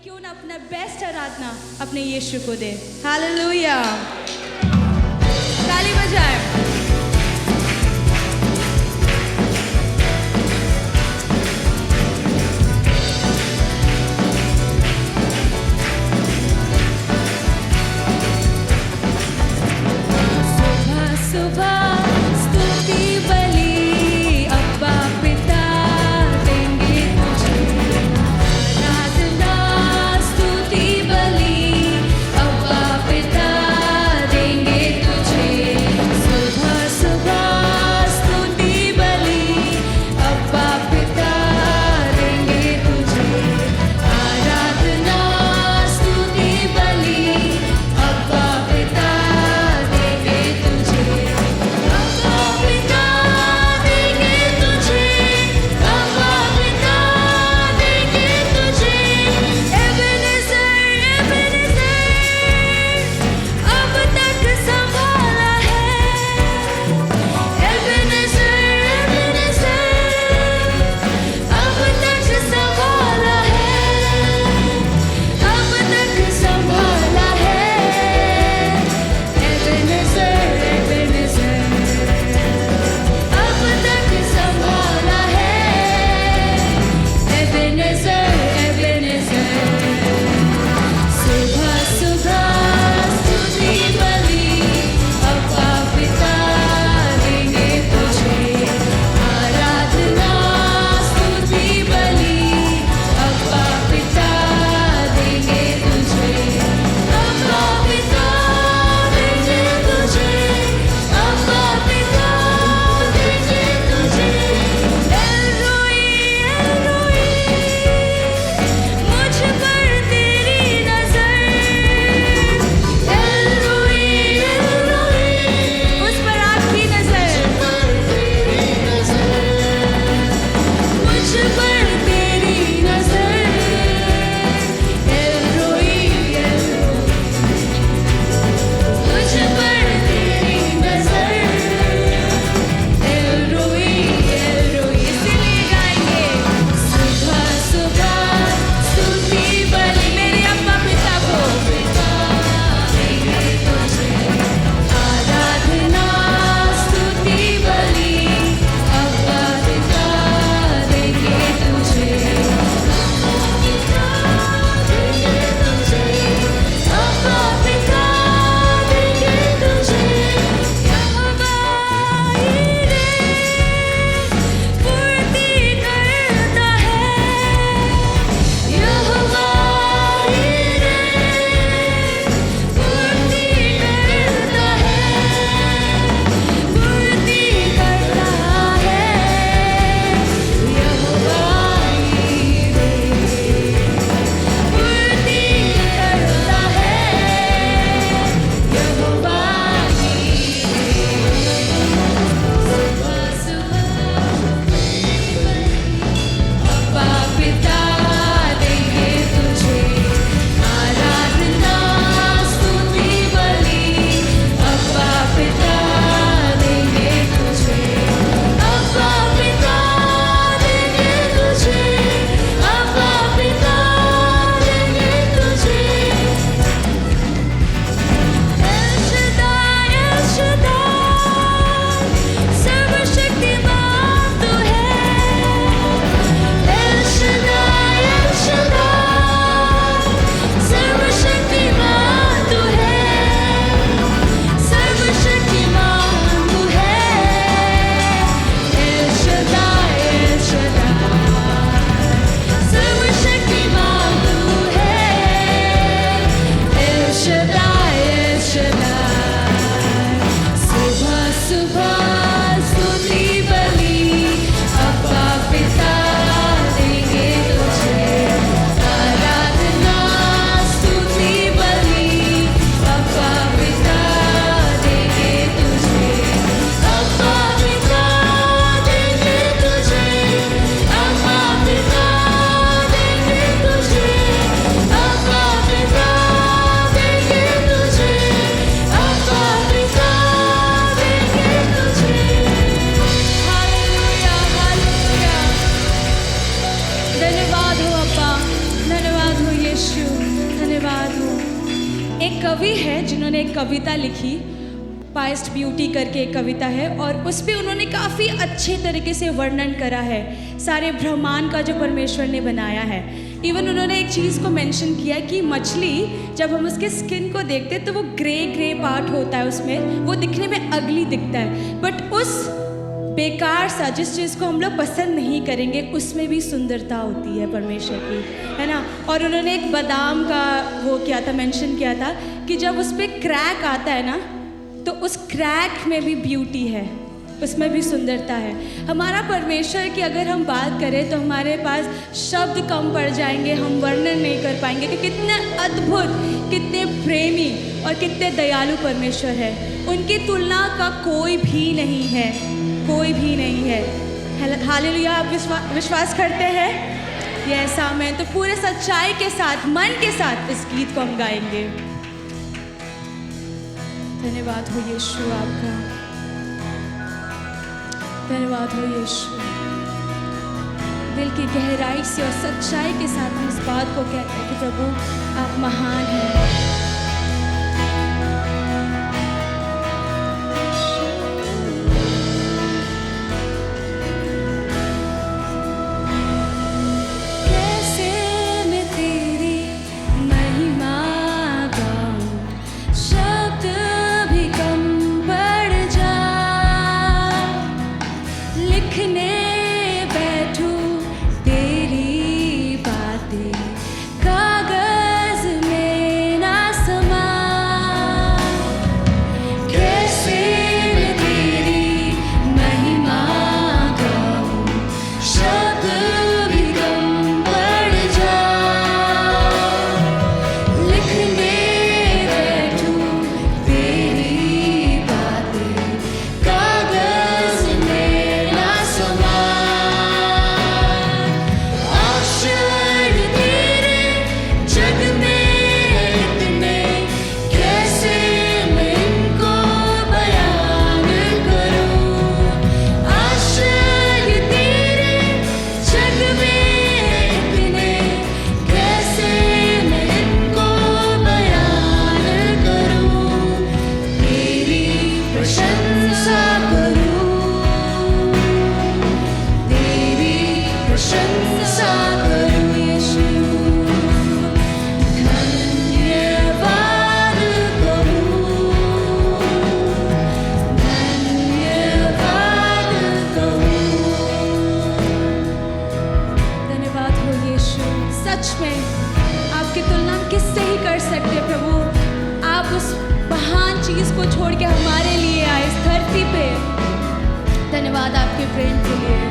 क्यों ना अपना बेस्ट आराधना अपने यीशु को दे। हालेलुया, ताली बजाए। सुबह सुबह स्तुति बलि अब्बा पिता देंगे तुझे, आराधना स्तुति बलि अब्बा पिता देंगे तुझे। यीशु, धन्यवाद हो। एक कवि है जिन्होंने एक कविता लिखी, पास्ट ब्यूटी करके एक कविता है, और उस पर उन्होंने काफ़ी अच्छे तरीके से वर्णन करा है सारे ब्रह्मांड का जो परमेश्वर ने बनाया है। इवन उन्होंने एक चीज़ को मेंशन किया कि मछली जब हम उसके स्किन को देखते हैं तो वो ग्रे पार्ट होता है, उसमें वो दिखने में अगली दिखता है, बट उस बेकार सा जिस चीज़ को हम लोग पसंद नहीं करेंगे उसमें भी सुंदरता होती है परमेश्वर की, है ना। और उन्होंने एक बादाम का वो किया था, मेंशन किया था कि जब उस पर क्रैक आता है ना तो उस क्रैक में भी ब्यूटी है, उसमें भी सुंदरता है। हमारा परमेश्वर की अगर हम बात करें तो हमारे पास शब्द कम पड़ जाएंगे, हम वर्णन नहीं कर पाएंगे कि कितने अद्भुत, कितने प्रेमी और कितने दयालु परमेश्वर है। उनकी तुलना का कोई भी नहीं है, कोई भी नहीं है। हालेलुया। आप विश्वास करते हैं ये ऐसा में? तो पूरे सच्चाई के साथ, मन के साथ इस गीत को हम गाएंगे। धन्यवाद हो यीशु आपका, धन्यवाद हो यीशु। दिल की गहराई से और सच्चाई के साथ हम इस बात को कहते हैं कि प्रभु आप महान हैं। को छोड़ के हमारे लिए आए इस धरती पे। धन्यवाद आपके प्रेम के लिए।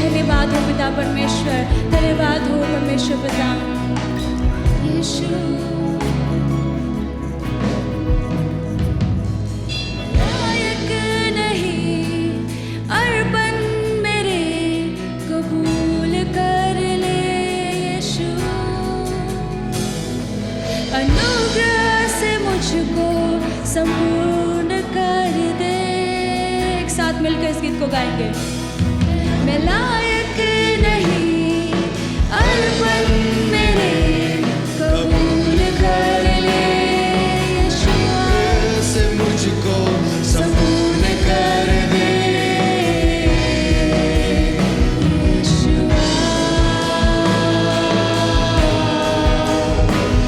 धन्यवाद हो पिता परमेश्वर, धन्यवाद हो परमेश्वर पिता यीशु। अनुग्रह से मुझको संपूर्ण कर दे। एक साथ मिलकर इस गीत को गाएंगे। मैं लायक नहीं, अर्पण मेरे कबूल कर ले। यीशुआ से मुझको संपूर्ण कर दे। यीशुआ,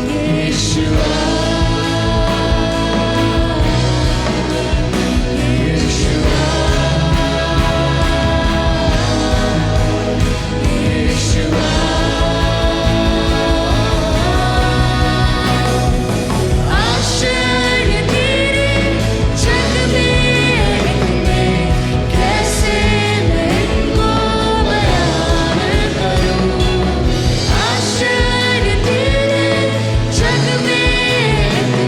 यीशुआ, आश्चर्य तेरे जग में कैसे मैं इनको बयान करूं। आश्चर्य तेरे जग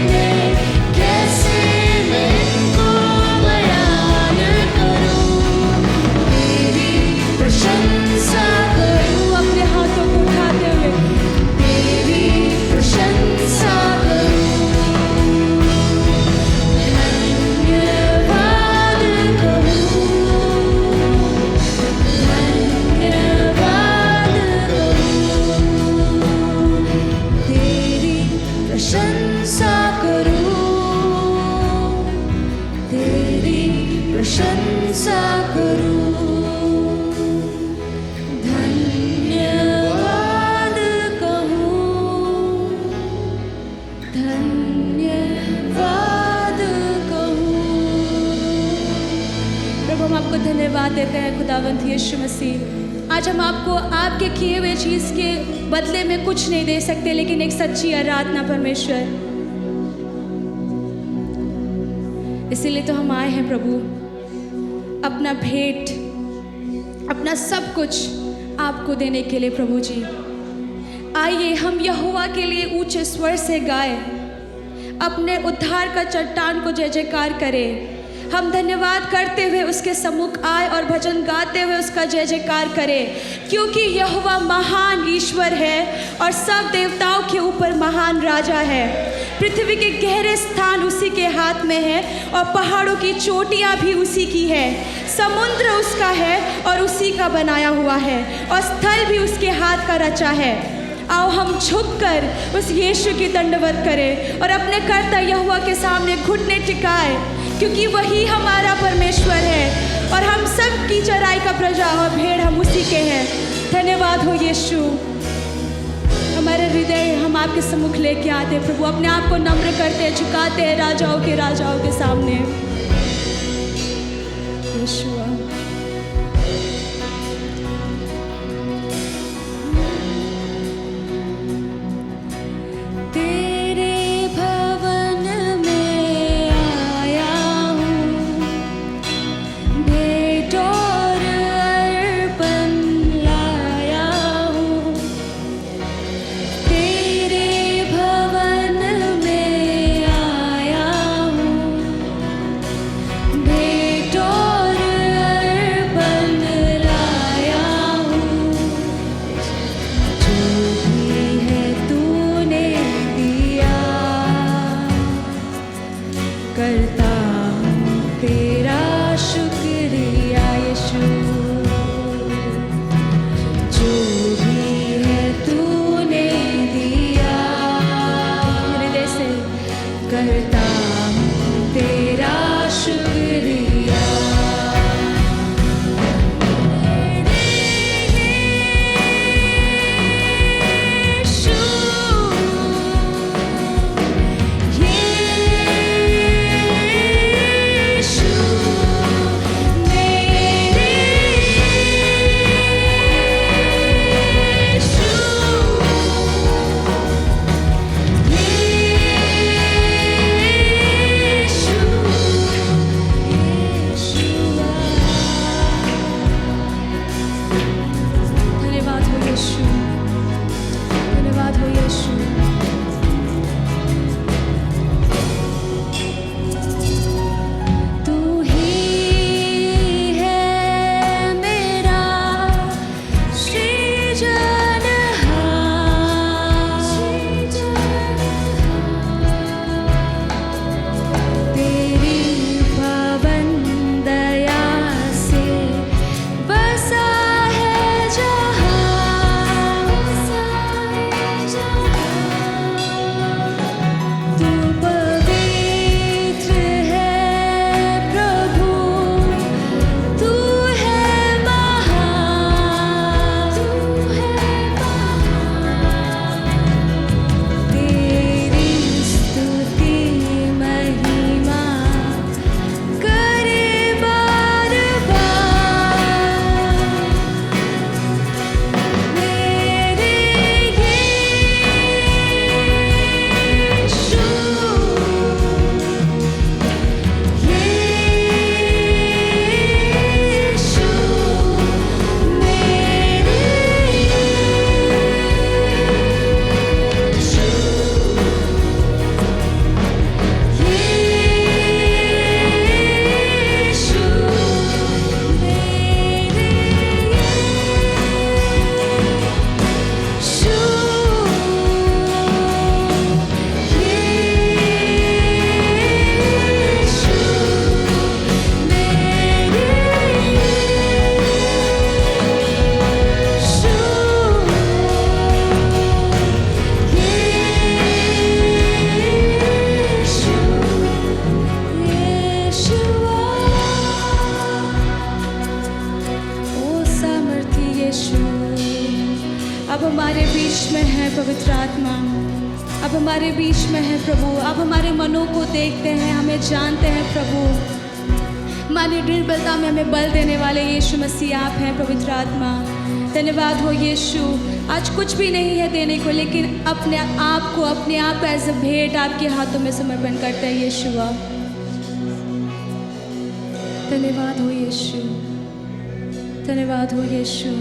में कैसे मैं इनको बयान करूं। तेरी प्रशंसा करूं, अपने हाथों को उठाते हुए तेरी प्रशंसा करूं। धन्यवाद कहूं, धन्यवाद कहूं। तेरी प्रशंसा करूं, तेरी प्रशंसा करूं। धन्यवाद कहूं, धन्यवाद कहूं। प्रभु, हम आपको धन्यवाद देते हैं खुदावंत यीशु मसीह। आज हम आपको आपके किए हुए चीज़ के बदले में कुछ नहीं दे सकते, लेकिन एक सच्ची आराधना परमेश्वर। इसीलिए तो हम आए हैं प्रभु, अपना भेंट, अपना सब कुछ आपको देने के लिए। प्रभु जी, आइए हम यहोवा के लिए ऊंचे स्वर से गाएं, अपने उद्धार का चट्टान को जय जयकार करें। हम धन्यवाद करते हुए उसके सम्मुख आए और भजन गाते हुए उसका जय जयकार करें, क्योंकि यहोवा महान ईश्वर है और सब देवताओं के ऊपर महान राजा है। पृथ्वी के गहरे स्थान उसी के हाथ में है और पहाड़ों की चोटियां भी उसी की है। समुद्र उसका है और उसी का बनाया हुआ है और स्थल भी उसके हाथ का रचा है। आओ हम झुककर उस यीशु की दंडवत करें और अपने कर्ता यहोवा के सामने घुटने टिकाए, क्योंकि वही हमारा परमेश्वर है और हम सब की चराई का प्रजा और भेड़ हम उसी के हैं। धन्यवाद हो यीशु। हमारे हृदय हम आपके सम्मुख लेके आते हैं प्रभु, अपने आप को नम्र करते हैं, झुकाते हैं राजाओं के सामने। यीशुआ, हमारे बीच में हैं प्रभु। आप हमारे मनों को देखते हैं, हमें जानते हैं प्रभु। हमारी निर्बलता में हमें बल देने वाले यीशु मसीह आप हैं पवित्र आत्मा। धन्यवाद हो यीशु। आज कुछ भी नहीं है देने को, लेकिन अपने आप को एज अ भेंट आपके हाथों में समर्पण करते हैं यीशु। आप धन्यवाद हो यीशु, धन्यवाद हो यीशु,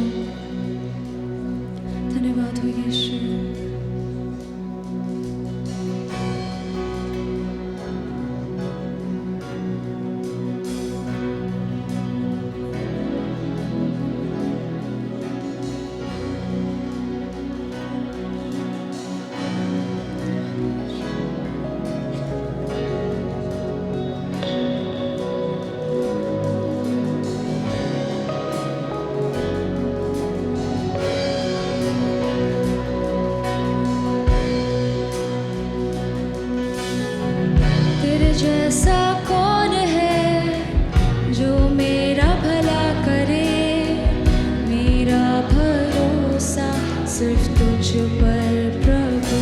धन्यवाद हो यीशु। जैसा कौन है जो मेरा भला करे, मेरा भरोसा सिर्फ तुझ पर प्रभु।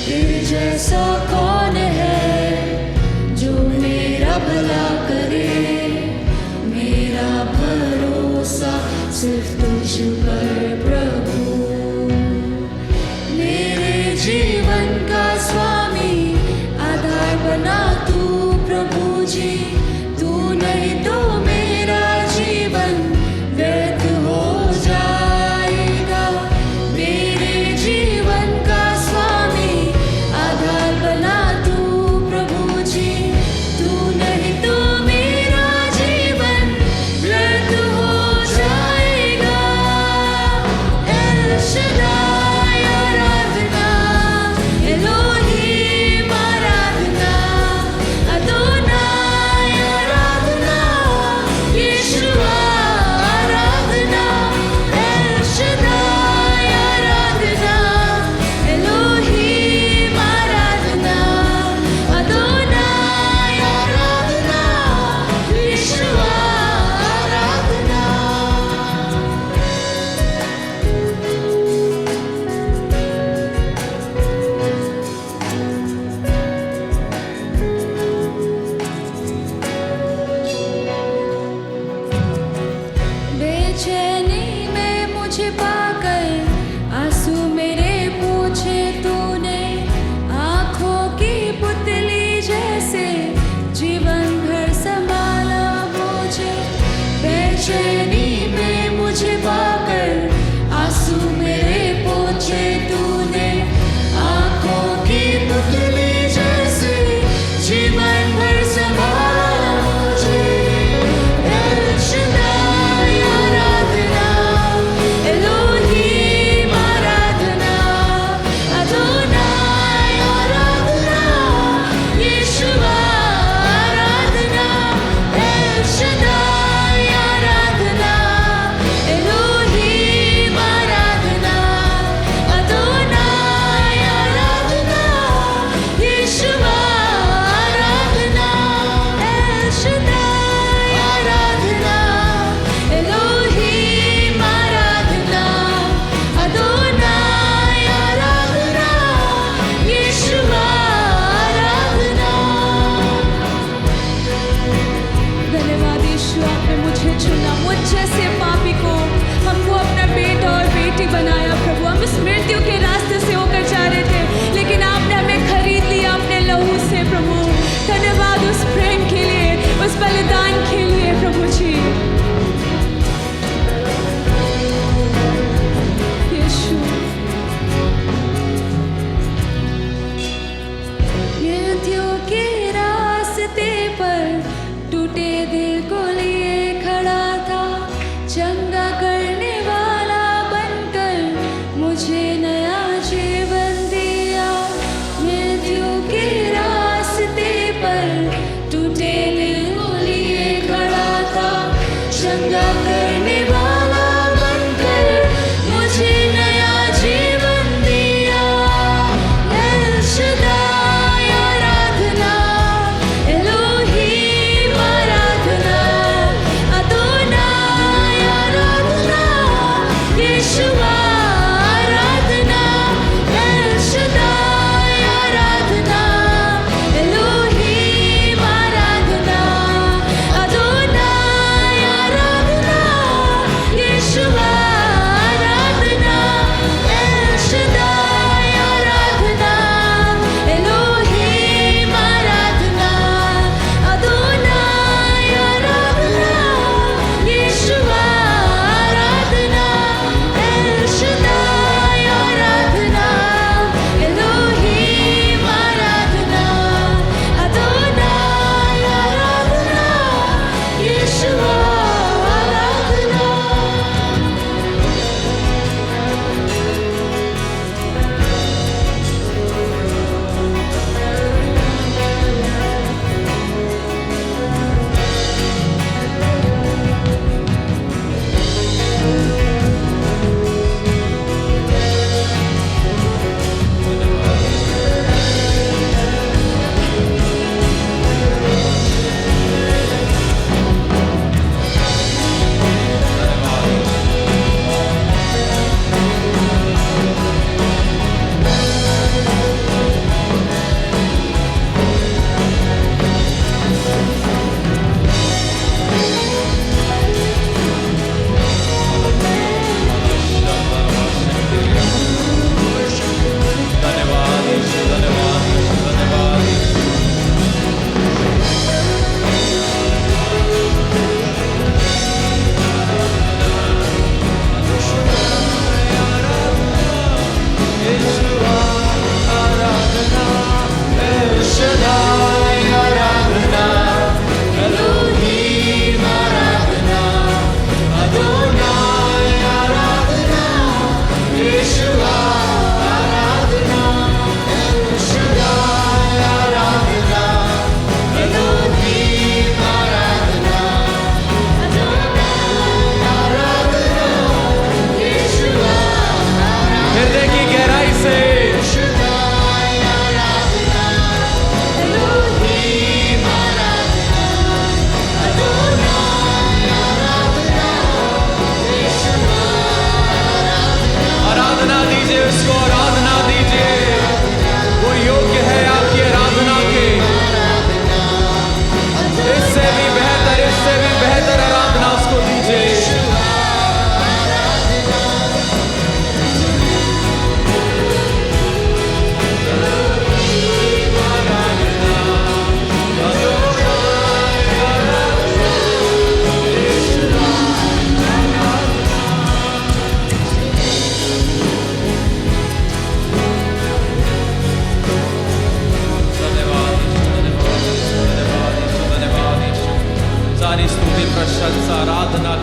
तेरे जैसा कौन है जो मेरा भला करे, मेरा भरोसा सिर्फ तुझ पर प्रभु। मेरे जीवन का स्वामी आधार बना तू प्रभु जी, तू नहीं तो मेरा जीवन व्यर्थ हो जाएगा। मेरे जीवन का स्वामी आधार बना तू प्रभु जी, तू नहीं तो मेरा जीवन व्यर्थ हो जाएगा। एल शदाई आराधना, एलोहीम आराधना, अदोनाई आराधना, यीशुआ आराधना। एल शदाई आराधना, एलोहीम आराधना, अदोनाई आराधना, यीशुआ आराधना। बेचैनी में मुझे पाकर आंसू मेरे पोंछे तूने, आँखों की पुतली जैसे जीवन भर संभाला मुझे। बेचैनी में मुझे पाकर आंसू मेरे पोंछे तूने, आँखों की पुतली जैसे जीवन भर संभाला मुझे। एल शदाई आराधना, एलोहीम आराधना, अदोनाई आराधना, यीशुआ आराधना। एल शदाई आराधना, एलोहीम आराधना, अदोनाई आराधना,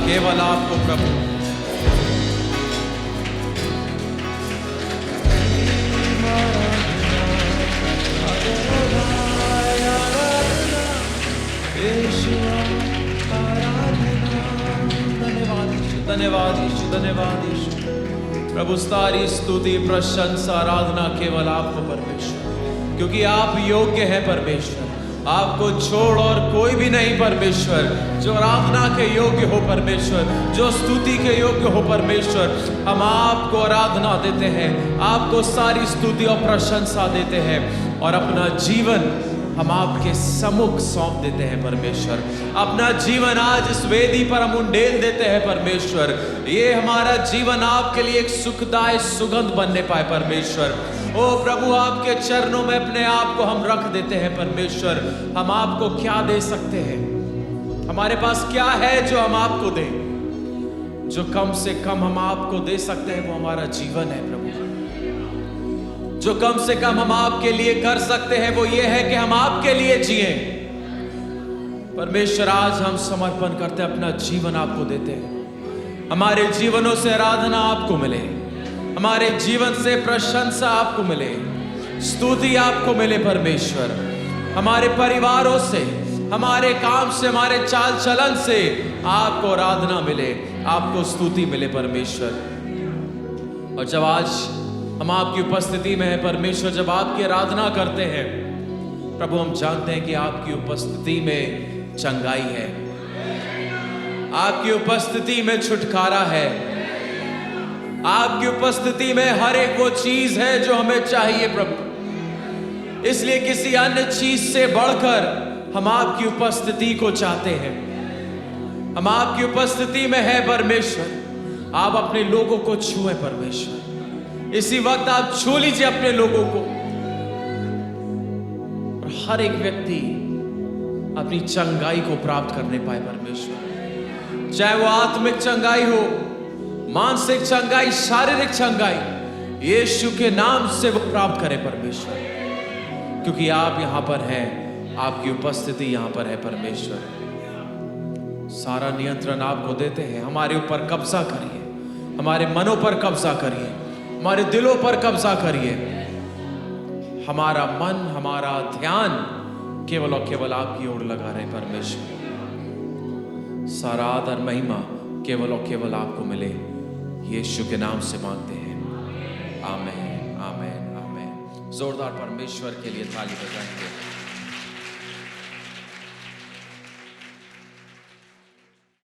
केवल आपको प्रभु। धन्यवाद यीशु, धन्यवाद यीशु। प्रभु सारी स्तुति प्रशंसा आराधना केवल आपको परमेश्वर, क्योंकि आप योग्य हैं परमेश्वर। आपको छोड़ और कोई भी नहीं परमेश्वर, जो आराधना के योग्य हो परमेश्वर, जो स्तुति के योग्य हो परमेश्वर। हम आपको आराधना देते हैं, आपको सारी स्तुति और प्रशंसा देते हैं और अपना जीवन हम आपके सम्मुख सौंप देते हैं परमेश्वर। अपना जीवन आज इस वेदी पर हम उंडेल देते हैं परमेश्वर। ये हमारा जीवन आपके लिए एक सुखदायक सुगंध बनने पाए परमेश्वर। ओ प्रभु, आपके चरणों में अपने आप को हम रख देते हैं परमेश्वर। हम आपको क्या दे सकते हैं? हमारे पास क्या है जो हम आपको दें? जो कम से कम हम आपको दे सकते हैं वो हमारा जीवन है प्रभु। जो कम से कम हम आपके लिए कर सकते हैं वो ये है कि हम आपके लिए जिए परमेश्वर। आज हम समर्पण करते हैं, अपना जीवन आपको देते हैं। हमारे जीवनों से आराधना आपको मिले, हमारे जीवन से प्रशंसा आपको मिले, स्तुति आपको मिले परमेश्वर। हमारे परिवारों से, हमारे काम से, हमारे चाल चलन से आपको आराधना मिले, आपको स्तुति मिले परमेश्वर। और जब आज हम आपकी उपस्थिति में हैं परमेश्वर, जब आपकी आराधना करते हैं प्रभु, हम जानते हैं कि आपकी उपस्थिति में चंगाई है, आपकी उपस्थिति में छुटकारा है, आपकी उपस्थिति में हर एक वो चीज है जो हमें चाहिए प्रभु। इसलिए किसी अन्य चीज से बढ़कर हम आपकी उपस्थिति को चाहते हैं। हम आपकी उपस्थिति में है परमेश्वर। आप अपने लोगों को छुए परमेश्वर। इसी वक्त आप छू लीजिए अपने लोगों को और हर एक व्यक्ति अपनी चंगाई को प्राप्त करने पाए परमेश्वर। चाहे वो आत्मिक चंगाई हो, मानसिक चंगाई, शारीरिक चंगाई, यीशु के नाम से वो प्राप्त करे परमेश्वर। क्योंकि आप यहां पर हैं, आपकी उपस्थिति यहां पर है परमेश्वर। सारा नियंत्रण आपको देते हैं। हमारे ऊपर कब्जा करिए, हमारे मनों पर कब्जा करिए, हमारे दिलों पर कब्जा करिए। हमारा मन, हमारा ध्यान केवल और केवल आपकी ओर लगा रहे परमेश्वर। सारा आदर महिमा केवल और केवल आपको मिले, यीशु के नाम से मांगते हैं। आमीन, आमीन, आमीन। जोरदार परमेश्वर के लिए ताली बजाएंगे।